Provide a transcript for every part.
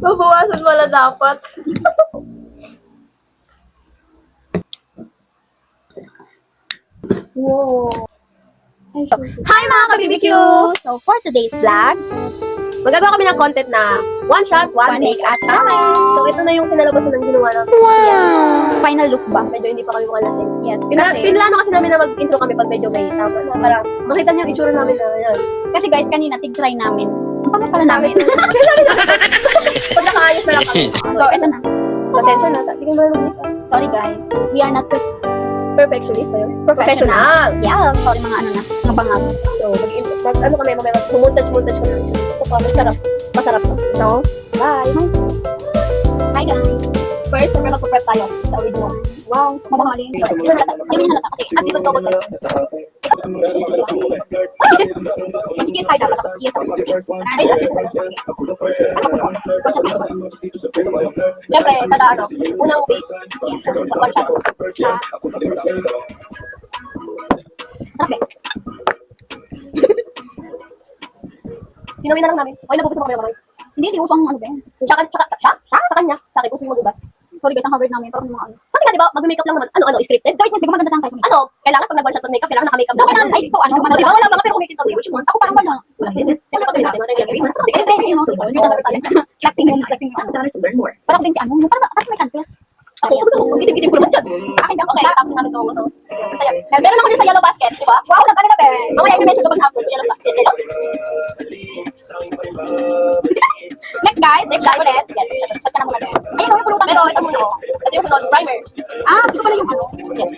Mabawasan pala dapat. Wow. Hi mga ka-BBQ! So for today's vlog, magagawa kami ng content na one shot, one make at challenge. So ito na yung kinalabasan ng ginawa namin. Wow! Final look ba? Medyo hindi pa kami makalasing. Yes, Pinlano kasi namin na mag-intro kami pag medyo may tama na. Para makita niyo yung itsura namin na yan. kasi guys, kanina tig-try namin. Ang pangit pala namin. Pag nakaayos na lang kami. So, ito na. Pasensya na. Tingnan mo yung Sorry guys. We are not perfectionist ba yun? professional. Yeah, sorry mga ano na. Mga bangal. So, ano kami, mamaya mag-muntage ko na. Ito pa, masarap. Masarap to. So, bye! Hi guys. First, siyempre magpo-prep tayo sa original. Wow, mabangaling. Hindi mo halata kasi At dito double size. cheers tayo dapat. Tapos cheers. Ay, that's it. Siyempre, kada ano, unang base, one shot. Sarap guys. Tinawin na lang namin. Oy, nagugusto ko kayo kamay. Hindi usang ano ba yan. Siya? Sa kanya. Sa akin, kung sino magugas. Sorry guys, ang covered namin. Parang mga ano. Kasi nga, di ba, mag-makeup lang naman. Ano, scripted? So, witness, di ba maganda tayo sa makeup? Ano, kailangan pag nag-one shot ng makeup, kailangan naka-makeup. So, kailangan, ay, so ano? O, di ba, wala ba nga pero kumitin tayo? Which one? Ako parang wala. Siyempre, pag natin, matay lagi. Kasi ito yung mga siguro. Flexing yung. Parang din si ano. Parang kasi may cancel. Ako, gusto ko, gitim-gitim ko naman dyan. Akin daw. Okay, tapos natin ito. Masaya. Meron ako dyan sa yellow basket, di ba? Wow, nagkano na ba? Mamaya, i-mention ko pag hapon, yellow basket. Next guys. Next shot ulit. Yes, shot ka na muna din. Ayun, yung pulutan. Pero ito muna, oh. Ito yung sunod, primer. Ah, ito pala yung ano. Yes.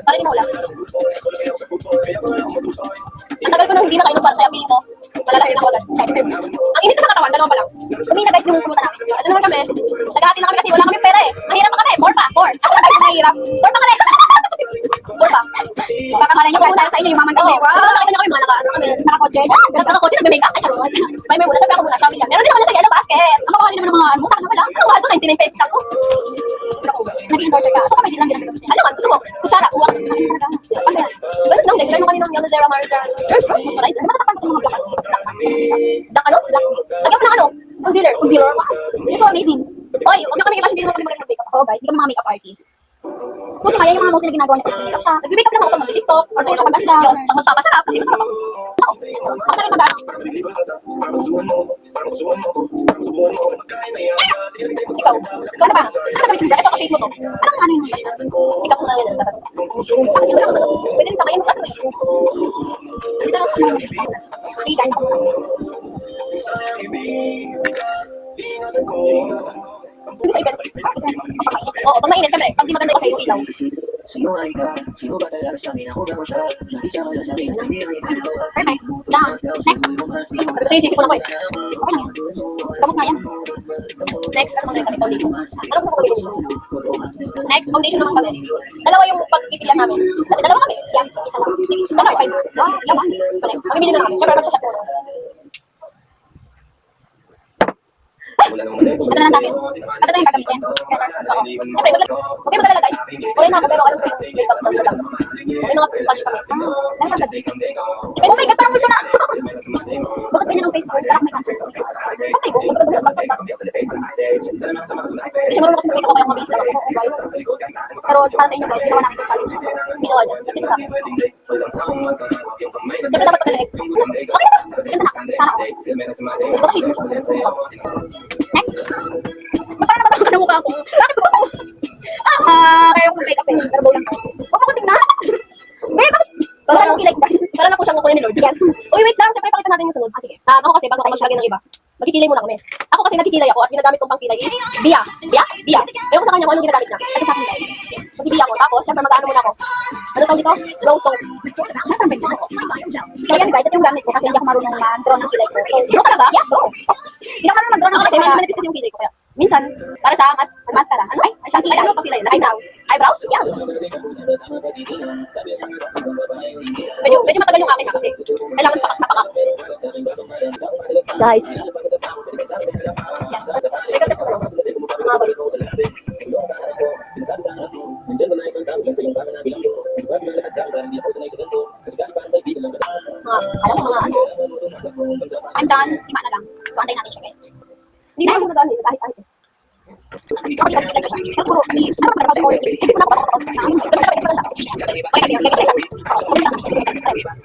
Para di maulas. Ang tagal ko nang hindi nakainom para kaya feeling ko, malalasing ako agad. Kaya deserve. Ang init ko sa katawan, dalawa pa lang. Umina guys yung pulutan namin. Ito naman kami. Naghahati na kami kasi wala kami pera eh. Mahirap pa kami. Four pa. Ako na guys mahirap. Four pa kami. Four pa. Baka malay nyo kung sa inyo yung maman kami. Oo. Wow. Nakita niyo kami mga kami. Nakakotse. Nakakotse, nagme-makeup. Ay, charot. Primer muna. Siyempre ako muna. Shopping yan. Meron din ako sa yellow basket. Ang makakali naman ng mga ano. Sa akin wala. Ano nga ito? 99 pesos lang to. Nag-endorse ka. So, kapag lang ginagawa. Ano nga? Gusto mo? Kutsara. Uwak. Ano yan? Ganun lang. Dahil mo kaninang yellow zero margarine. Sure. Moisturizer. Matatakpan ko ng mga black. Black ano? Black. Lagyan mo ng ano? Concealer. Concealer. You're so amazing. Oy, huwag niyo kami i-bash. Hindi naman kami magaling mag-makeup. Oo guys, hindi kami mga makeup artist. So si Maya yung mga mostly na ginagawa niya pag makeup siya. Nag-makeup lang ako pag mag-tiktok. Or kung siya maganda. Pag magpapasarap. Kasi masarap ako. Ako na rin mag-ano. Ikaw. Ikaw na ba? Ano gamitin mo? Ito ako shade mo to. Anong ano yung basta? Ikaw na yun. Pwede rin kamayin mo sa sarili. Dito lang sa mga. Sige guys. Hindi sa event. Oo, pag mainit, syempre. Pag di maganda ko sa'yo, ilaw. Perfect. Done. Next. Sige, sisipon ako eh. Okay na yan. Kamot nga yan. Next, ano naman kami? Foundation. Ano gusto ko gawin dito? Next, foundation naman kami. Dalawa yung pagpipilian namin. Kasi dalawa kami. Siya, isa lang. Dalawa, five. Wow, yaman. Correct. Mamimili na lang kami. Syempre, mag-shot muna. Ito na lang namin. Kasi ito yung gagamitin. Oo. Siyempre, huwag kayo mag-alala guys. Wala na ako, pero alam ko yung makeup na lang. May mga sponge kami. Meron ka gagawin. Oh my God, parang multo na. Bakit ganyan ang Facebook? Parang may cancer. Patay ko. Hindi siguro kasi mag-makeup ako kaya mabilis lang ako. Oo guys. Pero para sa inyo guys, ginawa namin yung challenge. Ginawa niya. Kasi sa akin. Siyempre dapat pagkalig. Okay na ba? Ganda na. Sana ako. Ito shade mo siya. Next. Parang naman ako sa mukha ko. Bakit ba ako? Kaya ako mag-makeup eh. Pero lang. Huwag ako tingnan. Babe, bakit? Parang ako kilay guys. Parang ako siyang kukunin ni Lord. Yes. Uy, wait lang. Siyempre, pakita natin yung sunod. Sige. Ako kasi, bago ako maglagay ng iba, magkikilay muna kami. Ako kasi nagkikilay ako at ginagamit kong pangkilay is Bia. Bia. Ewan ko sa kanya kung anong ginagamit niya. Kasi sa akin guys. Magkikilay ako. Tapos, siyempre, mag-ano muna ako. Ano tawag dito? Rose soap. Nasaan ba ito? So, yan guys. Ito yung gamit ko kasi hindi ako marunong mag-draw ng kilay ko. So, draw talaga? Yes, draw. Hindi ako marunong mag-draw ng kilay kasi may manipis kasi yung kilay ko. Kaya, minsan, para sa mascara. Ano ay? Ay, ano pa kilay? Eyebrows. Eyebrows? Yan. Medyo matagal yung akin kasi kailangan pakak. Guys. I'm done. Si Mana lang. So, antayin natin siya guys. Hindi na ako ano eh, kahit. Ako di ba ko siya. Tapos puro, ano mas maganda ko yung hindi ko na ako kasi maganda. Okay, may kasi lang.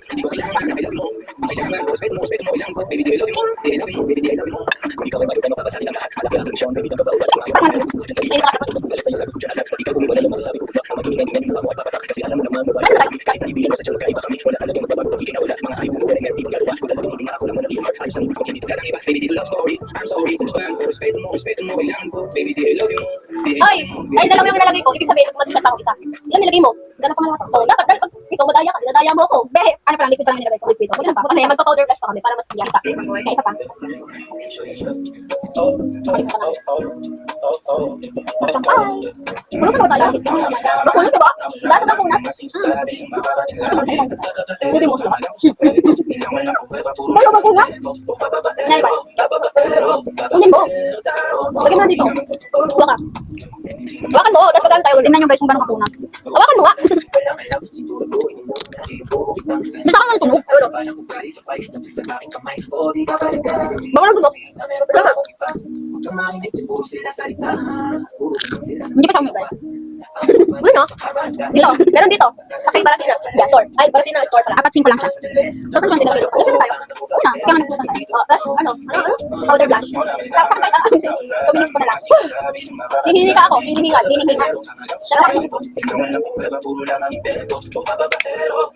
Hindi ko kailangan respeto mo kailangan ko. Baby, do you love you? Di I love you? Baby, di I love you? Kung ikaw ay bago tayo makakasali ng lahat, halak lang siya, baby, tanggap ba ugali ko ayaw. Galit sa'yo, sabi ko siya agad. Ikaw kung wala lang masasabi ko, ang magingin mo ako ay papatak. Kasi alam mo naman mo wala. Kahit naibigan mo sa tiyan, magkaiba kami. Wala talagang magbabago, hindi na wala. Mga ayaw mo galing at di magagawa. Kung talagang hindi nga ako lang mo nag-iimag. Ayos ang ibig ko siya dito lang iba. Baby, dito love story. I'm sorry, kung saan ko. Respeto mo kailangan ko. Baby, di I love you? Ay, ay dalawa yung nalagay ko. Ibig sabihin, mag-chat ako isa. Ilan nilagay mo? Gano'n pa malawak. So, dapat, pag ikaw madaya ka, dinadaya mo ako. Behe, ano pa lang, liquid pa lang nilagay ko. Liquid. Huwag pa. Kasi magpa-powder blush pa kami para mas yasa. Kaya isa pa. Magsampay. Ano pa ba tayo? Bakunat, diba? Basa bakunat. Hindi mo sila. Bayo bakunat? Ngayon ba? Kunin mo. Lagyan mo na dito. Huwag ka. Hawakan mo, tapos pagkaan tayo ulit. Tingnan nyo guys kung gano'ng kakunat. Hawakan mo nga. Basta ka nang sunog. Bago nang sunog. Hindi pa siya umigay. Uy, no? Dito. Meron dito. Sakay Barasina. Yeah, store. Ay, Barasina store pala. Apat 5 lang siya. So, saan lang dinagay? Ano tayo? Una, kaya nga nagsusunod tayo. Tapos, ano? Powder blush. Saan tayo? 2 minutes pa na lang. Hihingi ka ako. Hihingal.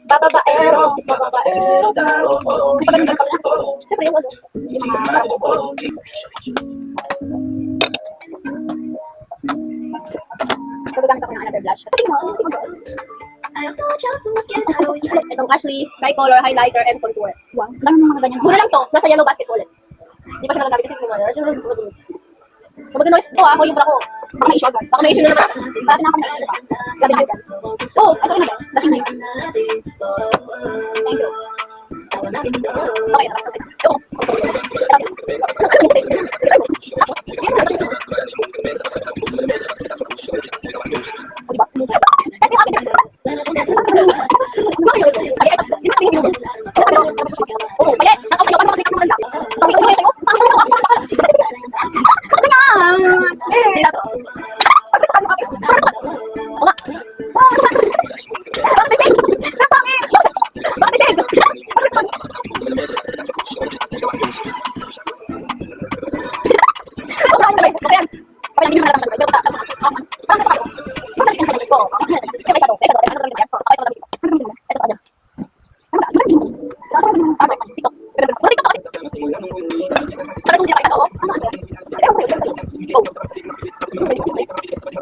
Bababaero. Kapag ganun kasi na. Siyempre, yung ano. Yung mga so, gagamit ako ng another blush. Kasi itong Ashley Tricolor Highlighter and Contour. Wow, dami mga ganyan. Mura lang to. Nasa yellow basket ulit. Hindi pa siya nagagamit kasi kumara. So, mag-noise to ako yung bra ko. Baka may issue agad. Baka may issue na naman. Baka tinakap na issue pa. Gabi na yun. Oh, ay sorry na ba? Lasing na yun. Thank you. Okay, tapos.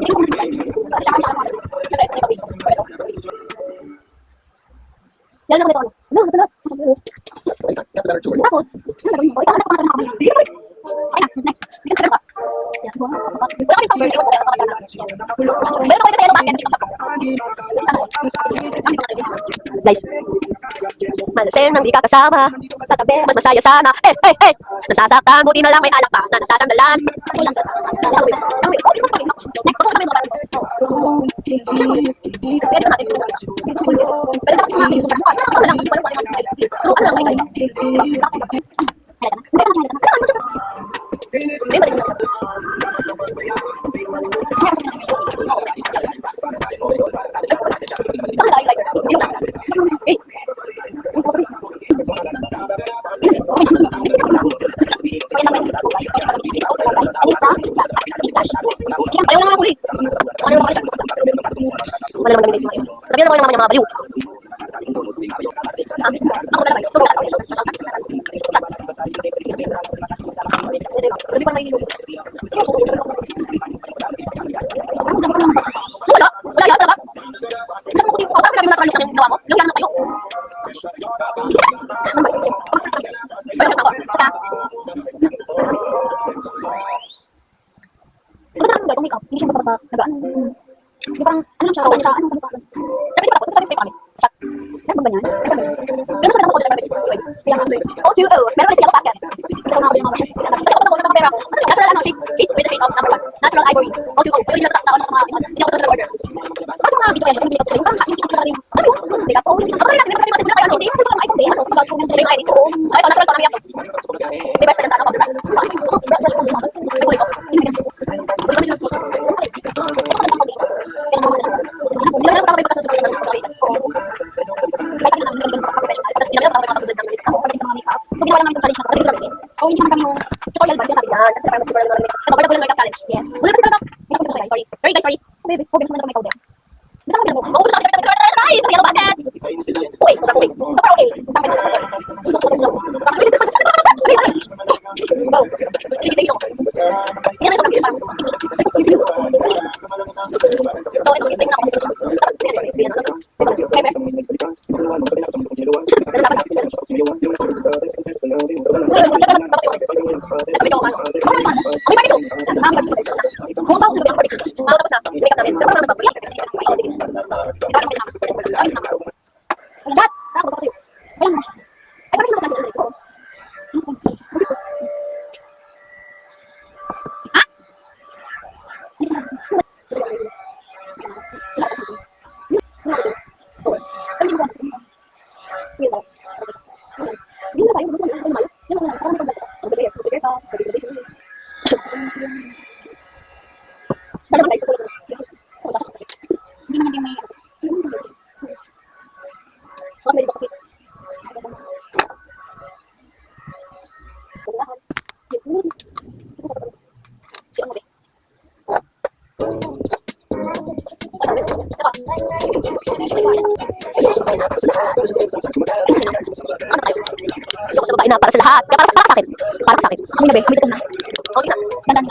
Yung. Yan lang ako. Tapos, okay na, next. Bigyan ka ba? Wala kami pang birthday ko. Meron ko sa yellow basket. Guys, malaseng nang di ka kasama. Sa tabi, mas masaya sana. Hey! Nasasaktan, buti na lang may alak pa. Na nasasandalan. Next, pag-usabi mo parang. Pwede natin. Pwede natin sa mga piso. Ano lang, hindi ko alam kung ano yung ano lang, may wala naman ganun guys. Sabihan mo yung mga baliw. Ako talaga. Susunod ako. Hindi pa may nilog. Wala yan talaga. Saan mo ko dito? Kasi kami natralik na yung ginawa mo. Yung yan na sa'yo. Bayan ako. Tsaka. Ito na lang make-up. Hindi siya basta nagaan. Di parang, ano lang siya, ano sa mukha. Sabi di ba tapos, sabi spray pa kami. Chat. Ano ba ganyan? Pero sa ganun ako dito, kaya nga doon. O2O. Meron ulit sila ako basket. Kasi ako yung mga basket. Kasi ako nagkakita ng pera ko. Kasi natural ano, shades with the shade of number 1. Natural ivory. O2O. Pero hindi natakta ako ng mga, hindi ako sa order. So, bakit mga dito yan? Hindi ako sila. Yung parang hindi ko na rin. Ano yun? Hindi ako. Hindi ako rin natin. Hindi ako rin natin. Hindi ako rin natin. Ano? Pag-awas ko yung ID ko. Ay, natural ko namin ako. May brush ka dyan sa ano ko. Brush ko. Ito. Yes. Yes. Wala kasi talaga. Sorry. Sorry guys, sorry. Oh, baby. Oh, baby. Saan na may powder? Basta ka mo. Maubos ako. Ay, sa yellow basket. Okay, so okay. So far okay. Go. Hindi ko. Hindi na sa kanya parang. So ito is tingnan ako sa Ayoko sa babae na para sa lahat. Kaya para sa akin. Para sa akin. Kami na be. Kami na. Okay na. Dandan.